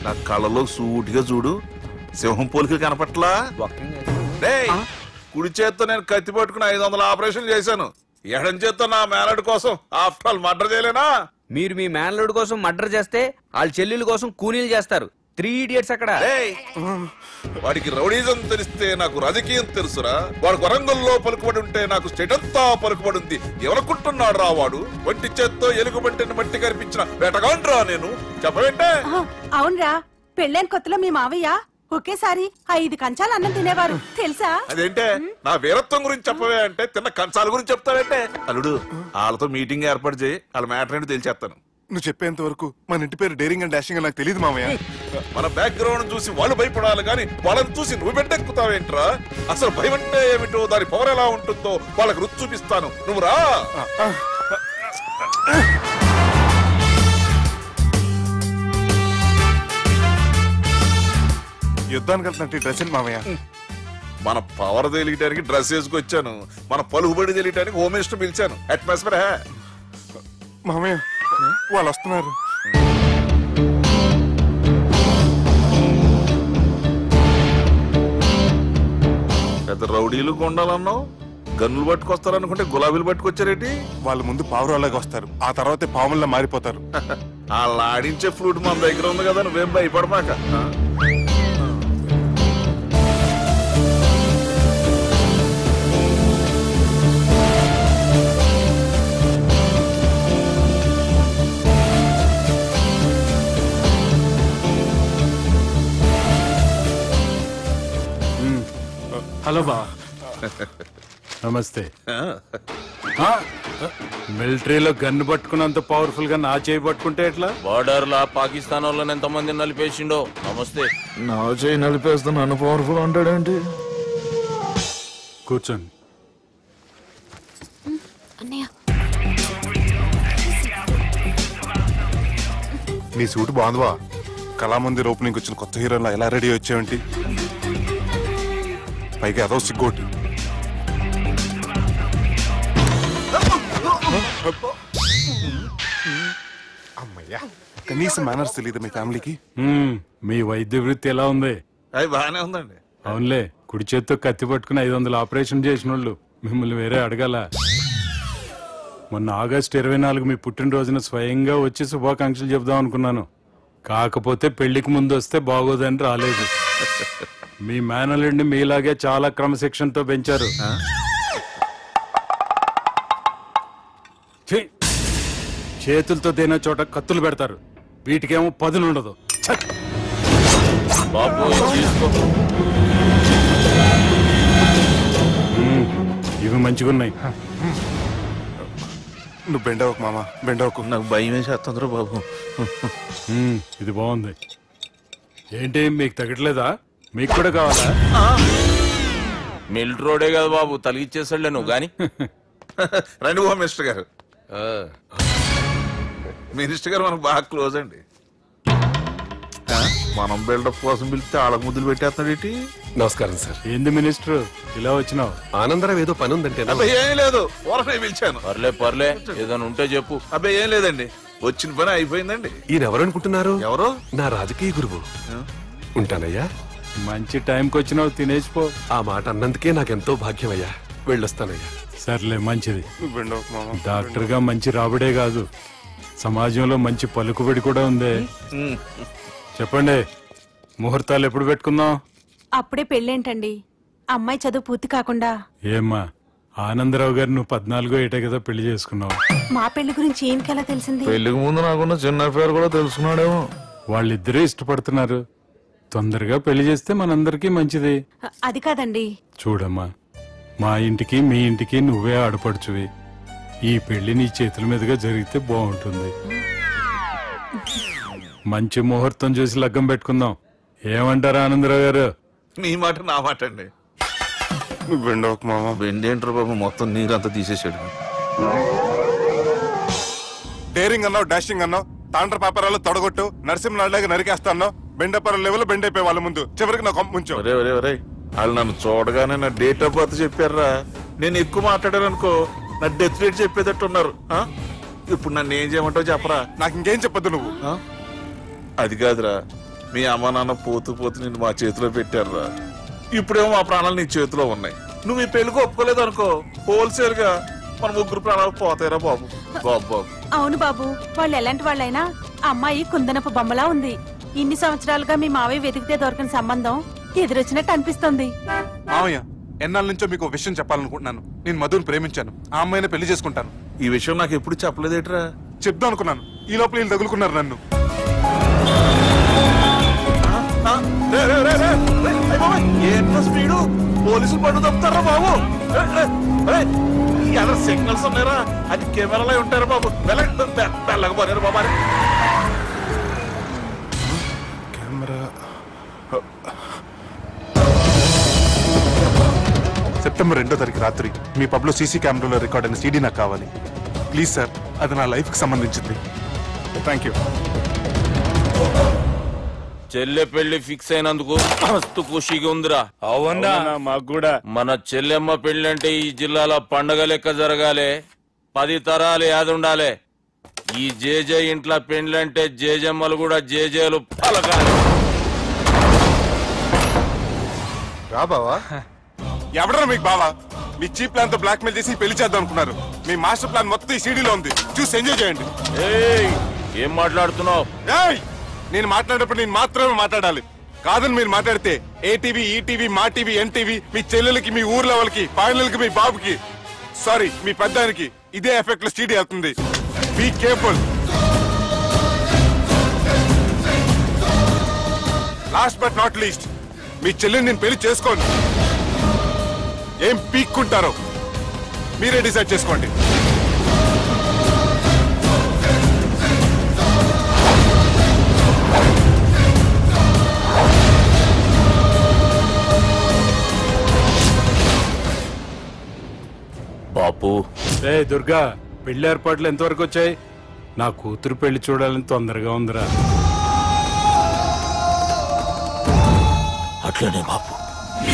నా కళ్ళలో సూటిగా చూడు, సింహం పోలికలు కనపట్లా? కుడి చేత్తో నేను కత్తి పట్టుకుని 500 ఆపరేషన్లు చేశాను. ఎడం చేత్తో నా మేనడు కోసం ఆఫ్టర్ ఆల్ మర్డర్ చేయలేనా? మీరు మీ మేనలుడి కోసం మర్డర్ చేస్తే వాళ్ళ చెల్లెల కోసం కూనీలు చేస్తారు. 3 idiots అక్కడ. వాడికి రౌడీజం తెలిస్తే నాకు రాజకీయం తెలుసురా. వాడు వరంగల్లో పలుకుబడి ఉంటే నాకు స్టేట్ అంతా పలుకుబడి ఉంది. ఎవరనుకుంటున్నాడు రా వాడు? వంటి చేత్తో ఎలుగుబంటిని మట్టి కనిపించిన వేటగాండ్రా నేను. చెప్పవేంటే? అవునరా, పెళ్ళైన కొత్తలో మీ మావయ్య ఒకేసారి 5 కంచాలు అన్నం తినేవారు తెలుసా? అదేంటే నా వీరత్వం గురించి చెప్పవే అంటే తిన్న కంచాల గురించి చెప్తావేంటే? అల్లుడు, వాళ్ళతో మీటింగ్ ఏర్పాటు చేయి, వాళ్ళ మ్యాటర్ ఏంటో తెలిచేస్తాను. నువ్వు చెప్పేంత వరకు మన ఇంటి పేరు డేరింగ్ అండ్ డాషింగ్ నాకు తెలియదు మామయ్య. మన బ్యాక్గ్రౌండ్ చూసి వాళ్ళు భయపడాలి కానీ వాళ్ళని చూసి నువ్వు బిడ్డెక్కుతావేంట్రా? అసలు భయం అంటే ఏమిటో, దాని పవర్ ఎలా ఉంటుందో వాళ్ళకి రుచి చూపిస్తాను. నువ్వు రా. యుద్ధానికి వెళ్తున్నట్టు డ్రెస్ ఏంటి మామయ్య? మన పవర్ తెలియటానికి డ్రెస్ వేసుకొచ్చాను, మన పలుకుబడి తెలియటానికి హోమ్ మినిస్టర్ పిలిచాను. అట్మాస్ఫియర్ హే మామయ్య, వాళ్ళు వస్తున్నారు. పెద్ద రౌడీలు కొండాలన్నావు, గన్నులు పట్టుకొస్తారనుకుంటే గులాబీలు పట్టుకొచ్చారేటి? వాళ్ళు ముందు పావురాలాగా వస్తారు, ఆ తర్వాతే పాముల్లా మారిపోతారు. వాళ్ళు ఆడించే ఫ్లూట్ మన దగ్గర ఉంది కదా, నువ్వేం భయపడమాక. హలో బా, నమస్తే. మిలిటరీలో గన్ను పట్టుకున్నంత పవర్ఫుల్ గా నా చేయి పట్టుకుంటే ఎట్లా? బార్డర్ లా పాకిస్తాన్ వాళ్ళని ఎంతమంది నలిపేసిండో. నమస్తే. నా చేయి నలిపేస్తా నన్ను పవర్ఫుల్ అంటాడేంటి? కూర్చోండి. నీ సూట్ బాగుందివా. కళామందిర్ ఓపెనింగ్ వచ్చిన కొత్త హీరోలా ఎలా రెడీ వచ్చావేంటి? పైగా అదో సిగ్గోటి. అమ్మయ్యా, కనీసం మేనర్స్ తెలియదు మీ ఫ్యామిలీకి. మీ వైద్య వృత్తి ఎలా ఉంది? అది బాగానే ఉందండి. అవునులే, కుడి చేత్తో కత్తి పట్టుకుని 500 ఆపరేషన్ చేసిన వాళ్ళు మిమ్మల్ని వేరే అడగాల. మొన్న ఆగస్టు 24 మీ పుట్టినరోజున స్వయంగా వచ్చి శుభాకాంక్షలు చెబుదాం అనుకున్నాను. కాకపోతే పెళ్లికి ముందు వస్తే బాగోదని రాలేదు. మీ మేనల్లుడిని మీలాగే చాలా క్రమశిక్షణతో పెంచారు. చేతులతో తినే చోట కత్తులు పెడతారు, వీటికేమో పదునుండదు. ఇవి మంచిగున్నాయి. నువ్వు బెండవకు మామ, బెండవకు. నాకు భయం వేసేస్తుందిరా బాబు. ఇది బాగుంది. ఏంటి మీకు తగ్గట్లేదా? మీకు కూడా కావాలా? మిలిటరీ రోడే కదా బాబు, తలిగిచ్చేసాడులే నువ్వు గాని. రండి హోమ్ మినిస్టర్ గారు. మినిస్టర్ గారు మనకు బాగా క్లోజ్ అండి. మనం బిల్డప్ కోసం పిలిస్తే ఆళ్ళకు ముద్దులు పెట్టేస్తాడేటి? నమస్కారం సార్. ఏంది మినిస్టర్ ఇలా వచ్చినావు? ఆనందరావు ఏదో పని ఉందంటే. అబ్బాయి ఏం లేదు, ఊరనే పిలిచాను. పర్లే ఏదైనా ఉంటే చెప్పు. అబ్బాయి ఏం లేదండి, వచ్చిన పని అయిపోయిందండి. ఈయన ఎవరు అనుకుంటున్నారు? ఎవరు? నా రాజకీయ గురువు. ఉంటానయ్యా. మంచి టైంకి వచ్చినావు, తినేసిపో. ఆ మాట అన్నందుకే నాకెంతో భాగ్యమయ్యా. వెళ్ళొస్తానయ్యా. సర్లే, మంచిది. మామ, డాక్టర్ గా మంచి రాబడే కాదు, సమాజంలో మంచి పలుకుబడి కూడా ఉంది. చెప్పండి, ముహూర్తాలు ఎప్పుడు పెట్టుకుందాం? అప్పుడే పెళ్ళేంటండి, అమ్మాయి చదువు పూర్తి కాకుండా. ఏమ్మా, ఆనందరావు గారు నువ్వు 14 ఏటే కదా పెళ్లి చేసుకున్నావు. మా పెళ్లి గురించి ఈయనకెలా తెలిసింది? పెళ్లికి ముందు నాకున్న చిన్న పేరు కూడా తెలుసుకున్నాడేమో. వాళ్ళిద్దరే ఇష్టపడుతున్నారు, తొందరగా పెళ్లి చేస్తే మనందరికీ మంచిది. అది కాదండి. చూడమ్మా, మా ఇంటికి మీ ఇంటికి నువ్వే ఆడపడుచువి. ఈ పెళ్లి నీ చేతుల మీదుగా జరిగితే బాగుంటుంది. మంచి ముహూర్తం చూసి లగ్గం పెట్టుకుందాం. ఏమంటారా ఆనందరావు గారు? మీ మాట నా మాట అండి. నువ్వు బెండవకు మామ. బెండేంటారు బాబు, మొత్తం నీరంతా తీసేసాడు. డేరింగ్ అన్నావు, డాషింగ్ అన్నావు, తాండ్ర పాపరాలు తొడగొట్టు, నరసింహనాయుడులాగా నరికేస్తా అన్నావు. బెండపర లెవెల్ బెండ్ అయిపోయి వాళ్ళ ముందు చివరికి నా కొంప ముంచావు. వాళ్ళు నన్ను చూడగానే నా డేట్ ఆఫ్ బర్త్ చెప్పారా? నేను ఎక్కువ మాట్లాడాను అనుకో, నా డెత్ రేట్ చెప్పేటట్టు ఉన్నారు. ఇప్పుడు నన్ను ఏం చేయమంటావు చెప్పరా? నాకు ఇంకేం చెప్పద్దు నువ్వు. అది కాదురా, మీ అమ్మ నాన్న పోతూ పోతూ నిన్ను మా చేతిలో పెట్టారురా. ఇప్పుడేమో మా ప్రాణాలు నీ చేతిలో ఉన్నాయి. నువ్వు ఈ పెళ్లికి ఒప్పుకోలేదు అనుకో, హోల్సేల్ గా మన ముగ్గురు ప్రాణాలు పోతాయిరా బాబు. బాబు బాబు అవును బాబు, వాళ్ళు ఎలాంటి వాళ్ళైనా అమ్మాయి కుందనపు బొమ్మలా ఉంది. ఇన్ని సంవత్సరాలుగా మీ మావయ్య వెతికితే దొరకని సంబంధం ఎదురొచ్చినట్టు అనిపిస్తుంది. మావయ్య, ఎన్నాళ్ళ నుంచో మీకు విషయం చెప్పాలనుకుంటున్నాను. నేను మధుని ప్రేమించాను. ఆ అమ్మాయిని పెళ్లి చేసుకుంటాను. ఈ విషయం నాకు ఎప్పుడు చెప్పలేదేట్రా? చెప్దాం అనుకున్నాను, ఈ లోపల వీళ్ళు తగులుకున్నారు నన్ను. ఏంటో స్పీడు, పోలీసులు పట్టు తప్పుతారా బాబు? ఎలా సిగ్నల్స్ ఉన్నారా? అది కెమెరాలో ఉంటారు బాబు. వెళ్ళకపోయారు బాబా. కెమెరా సెప్టెంబర్ 2వ తారీఖు రాత్రి మీ పబ్లో సీసీ కెమెరాలో రికార్డ్ అయిన సీడీ నాకు కావాలి ప్లీజ్ సార్. అది నా లైఫ్ కి సంబంధించింది. Thank you. చెల్లె పెళ్లి ఫిక్స్ అయినందుకు మస్తు ఖుషిగా ఉందిరా. అవునా మాకు కూడా. మన చెల్లెమ్మ పెళ్లి అంటే ఈ జిల్లాలో పండగ లెక్క జరగాలి. 10 తరాలు యాదుండాలి. ఈ జేజే ఇంట్లో పెండ్లంటే జేజమ్మలు కూడా జేజేలు పలకాలి. రా బావా. ఎవడరా మీకు బావా? మీ చీప్ ప్లాన్ తో బ్లాక్ మెయిల్ చేసి పెళ్లి చేద్దాం అనుకున్నారు. మీ మాస్టర్ ప్లాన్ మొత్తం ఈ సీడీలో ఉంది, చూసి ఎంజాయ్ చేయండి. ఏం మాట్లాడుతున్నావు? నేను మాట్లాడేటప్పుడు నేను మాత్రమే మాట్లాడాలి. కాదని మీరు మాట్లాడితే ఏటీవీ, ఈటీవీ, మా టీవీ, ఎన్టీవీ మీ చెల్లెలకి, మీ ఊర్లో వాళ్ళకి, ఫైనల్ కి మీ బాబుకి, సారీ మీ పెద్దానికి ఇదే ఎఫెక్ట్ లో సీడీ అవుతుంది. Be careful. Last but not least, మీ చెల్లెని నేను పెళ్లి చేసుకోను. ఏం పీక్కుంటారో మీరే డిసైడ్ చేసుకోండి. బాపు రే దుర్గా, పెళ్లి ఏర్పాట్లు ఎంతవరకు వచ్చాయి? నా కూతురు పెళ్లి చూడాలని తొందరగా ఉందిరా. అట్లనే బాపు.